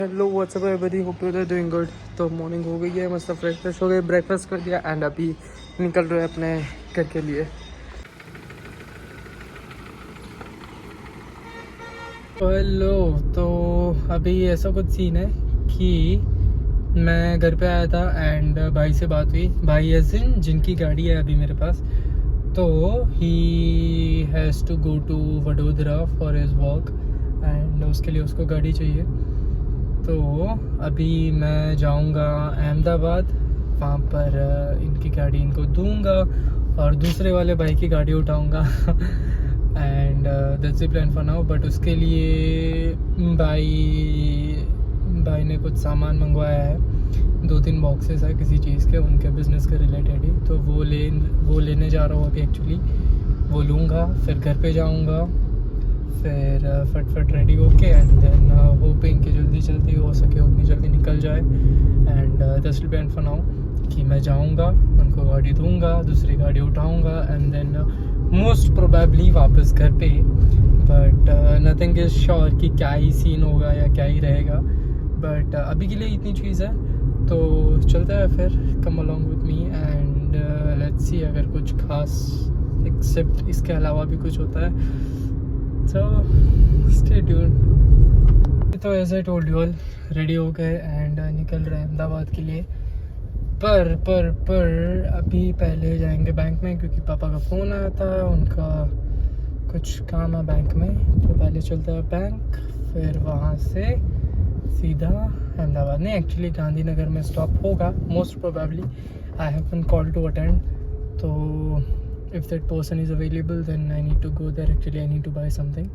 Hello what's up everybody, hope you are doing good. तो morning हो गई है, मस्त फ्रेश हो गए, ब्रेकफास्ट कर दिया एंड अभी निकल रहे हैं अपने घर के लिए। हेलो, तो अभी ऐसा कुछ सीन है कि मैं घर पे आया था एंड भाई से बात हुई। भाई एजिन जिनकी गाड़ी है अभी मेरे पास, तो he has to go to Vadodara for his work and उसके लिए उसको गाड़ी चाहिए। तो अभी मैं जाऊंगा अहमदाबाद, वहाँ पर इनकी गाड़ी इनको दूंगा और दूसरे वाले भाई की गाड़ी उठाऊंगा and that's the plan for now. But उसके लिए भाई ने कुछ सामान मंगवाया है, 2-3 बॉक्सेस है किसी चीज़ के, उनके बिज़नेस के रिलेटेड ही। तो वो लेने जा रहा हूँ अभी एक्चुअली। वो लूँगा, फिर घर पे जाऊँगा, फिर फटफट रेडी होके एंड देन होपिंग कि जल्दी हो सके उतनी जल्दी निकल जाए। And that's the plan for now कि मैं जाऊंगा, उनको गाड़ी दूंगा, दूसरी गाड़ी उठाऊंगा एंड देन मोस्ट प्रोबेबली वापस घर पे। बट नथिंग इज़ श्योर कि क्या ही सीन होगा या क्या ही रहेगा। बट अभी के लिए इतनी चीज़ है, तो चलता है फिर। Come along with me and let's see अगर कुछ खास एक्सेप्ट इसके अलावा भी कुछ होता है। So stay tuned। तो as I told you all, ready हो गए एंड निकल रहे हैं अहमदाबाद के लिए। पर अभी पहले जाएंगे बैंक में, क्योंकि पापा का फ़ोन आया था, उनका कुछ काम है बैंक में। तो पहले चलता है बैंक, फिर वहाँ से सीधा अहमदाबाद। नहीं, एक्चुअली गांधीनगर में स्टॉप होगा most probably. I have been called to attend, तो if that person is available then I need to go there। actually I need to buy something।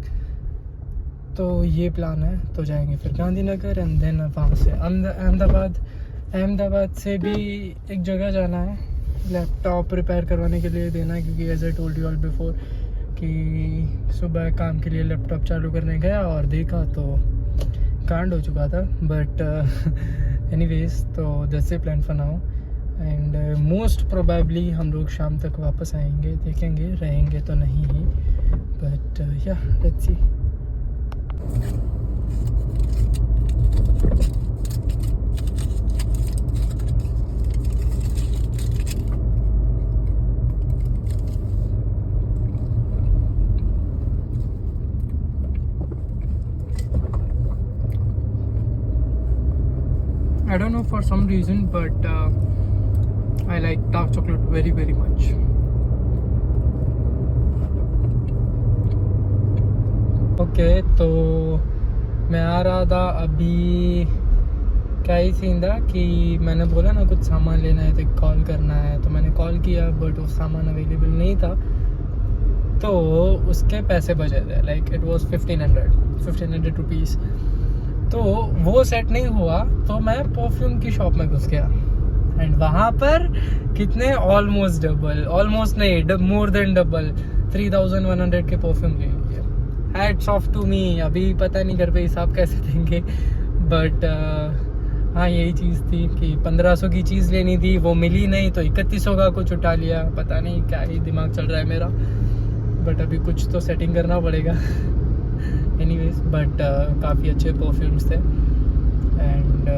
तो ये प्लान है। तो जाएंगे फिर गांधीनगर एंड देन वहाँ से अहमदाबाद से भी एक जगह जाना है, लैपटॉप रिपेयर करवाने के लिए देना है, क्योंकि as I told you all before कि सुबह काम के लिए लैपटॉप चालू करने गया और देखा तो कांड हो चुका था। बट एनीवेज, तो that's the plan for now and most probably हम लोग शाम तक वापस आएंगे, देखेंगे रहेंगे तो नहीं ही। बट या let's see. I don't know for some reason but I like dark chocolate very very much। Okay, तो मैं आ रहा था अभी। क्या ही सीन था कि मैंने बोला ना कुछ सामान लेना है तो कॉल करना है, तो मैंने कॉल किया बट वो सामान अवेलेबल नहीं था, तो उसके पैसे बचे थे। Like it was 1500 rupees. तो वो सेट नहीं हुआ, तो मैं परफ्यूम की शॉप में घुस गया एंड वहाँ पर कितने ऑलमोस्ट नहीं, मोर देन डबल 3100 के परफ्यूम ले लिए। Hats off to me. अभी पता नहीं घर पे हिसाब कैसे देंगे, बट हाँ यही चीज़ थी कि 1500 की चीज़ लेनी थी, वो मिली नहीं, तो 3100 का कुछ उठा लिया। पता नहीं क्या ही दिमाग चल रहा है मेरा, बट अभी कुछ तो सेटिंग करना पड़ेगा। एनीवेज, बट काफ़ी अच्छे परफ्यूम्स थे एंड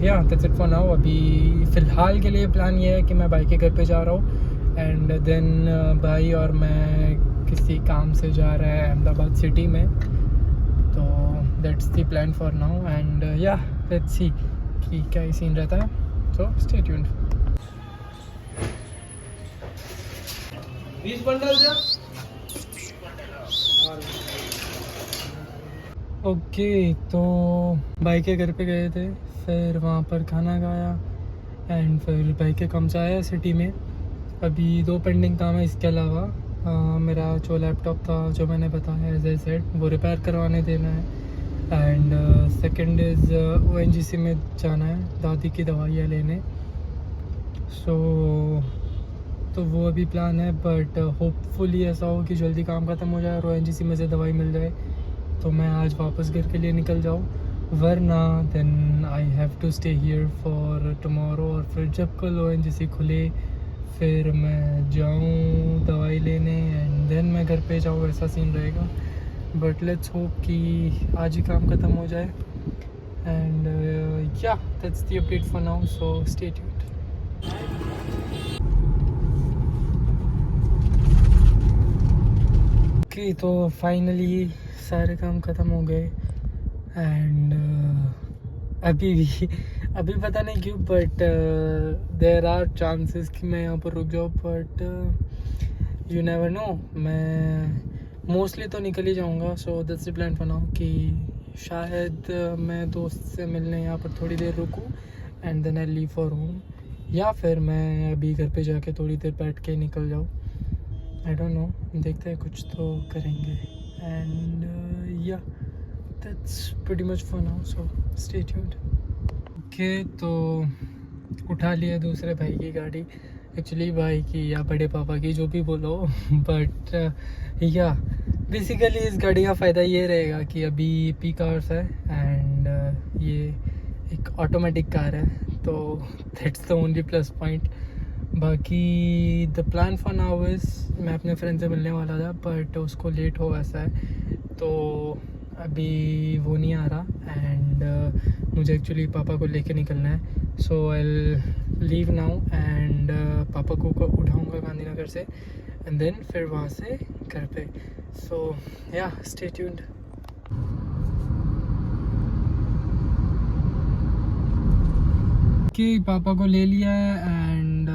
या दैट्स इट फॉर नाउ। अभी फ़िलहाल के लिए प्लान ये है कि मैं भाई के घर पे जा रहा हूँ एंड देन भाई और मैं किसी काम से जा रहे हैं अहमदाबाद सिटी में। तो that's the plan for now and या लेट्स सी कि क्या ही सीन रहता है। So stay tuned. 20 bundle okay, तो भाई के घर पे गए थे, फिर वहाँ पर खाना खाया एंड फिर भाई के काम से आया सिटी में। अभी 2 पेंडिंग काम है इसके अलावा। मेरा जो लैपटॉप था जो मैंने बताया एज आई सेड, वो रिपेयर करवाने देना है एंड सेकंड इज़ ONGC में जाना है दादी की दवाइयाँ लेने। सो तो वो अभी प्लान है, बट होपफुली ऐसा हो कि जल्दी काम ख़त्म हो जाए और ONGC में से दवाई मिल जाए तो मैं आज वापस घर के लिए निकल जाऊँ, वरना then I have to stay here for tomorrow. और फिर जब कल ONGC खुले फिर मैं जाऊँ दवाई लेने एंड देन मैं घर पे जाऊँ, ऐसा सीन रहेगा। बट लेट्स होप कि आज ही काम ख़त्म हो जाए and yeah, that's the update for now, so stay tuned. Okay, तो फाइनली सारे काम ख़त्म हो गए एंड अभी पता नहीं क्यों बट देर आर चांसेस कि मैं यहाँ पर रुक जाऊँ, बट यू नेवर नो, मैं मोस्टली तो निकल ही जाऊँगा. So that's the plan for now कि शायद मैं दोस्त से मिलने यहाँ पर थोड़ी देर रुकूँ and then I leave for home, या फिर मैं अभी घर पे जाके थोड़ी देर बैठ के निकल जाऊँ. आई डोंट नो, देखते हैं, कुछ तो करेंगे. एंड या that's pretty much for now, so stay tuned. Okay, तो उठा लिया दूसरे भाई की गाड़ी, एक्चुअली भाई की या बड़े पापा की, जो भी बोलो. बट या बेसिकली इस गाड़ी का फ़ायदा ये रहेगा कि अभी पीक आवर्स है एंड ये एक ऑटोमेटिक कार है, तो that's the only plus point. बाकी the plan for now is, मैं अपने फ्रेंड से मिलने वाला था बट उसको लेट हो ऐसा है, तो अभी वो नहीं आ रहा एंड मुझे एक्चुअली पापा को लेके निकलना है. सो आई लीव नाउ एंड पापा को उठाऊँगा गांधीनगर से एंड देन फिर वहाँ से घर पे. सो या स्टे ट्यून्ड. कि पापा को ले लिया है एंड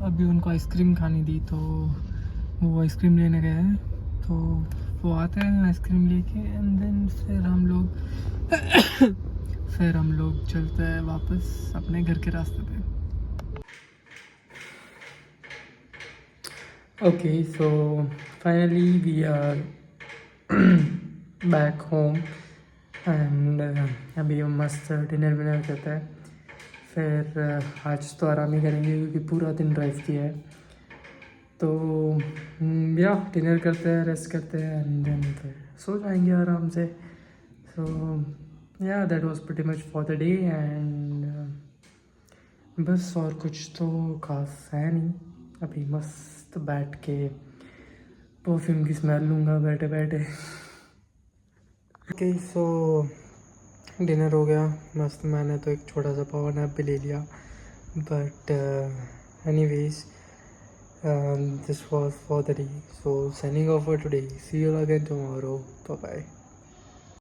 अभी उनको आइसक्रीम खानी थी, तो वो आइसक्रीम लेने गए हैं. तो वो आते हैं आइसक्रीम लेके एंड देन फिर हम लोग चलते हैं वापस अपने घर के रास्ते पे. Okay, so finally we are back home and अभी हम मस्त डिनर विनर करते हैं. फिर आज तो आराम ही करेंगे क्योंकि पूरा दिन ड्राइव किया है. तो या डिनर करते हैं, रेस्ट करते हैं एंड देन फिर सो जाएंगे आराम से. सो या that was pretty much for the day and बस और कुछ तो खास है नहीं. अभी मस्त बैठ के परफ्यूम की स्मेल लूँगा बैठे बैठे. ओके, सो डिनर हो गया मस्त. मैंने तो एक छोटा सा पावर नैप भी ले लिया, but anyways this was for the day. So signing off for today. See you again tomorrow. Bye bye.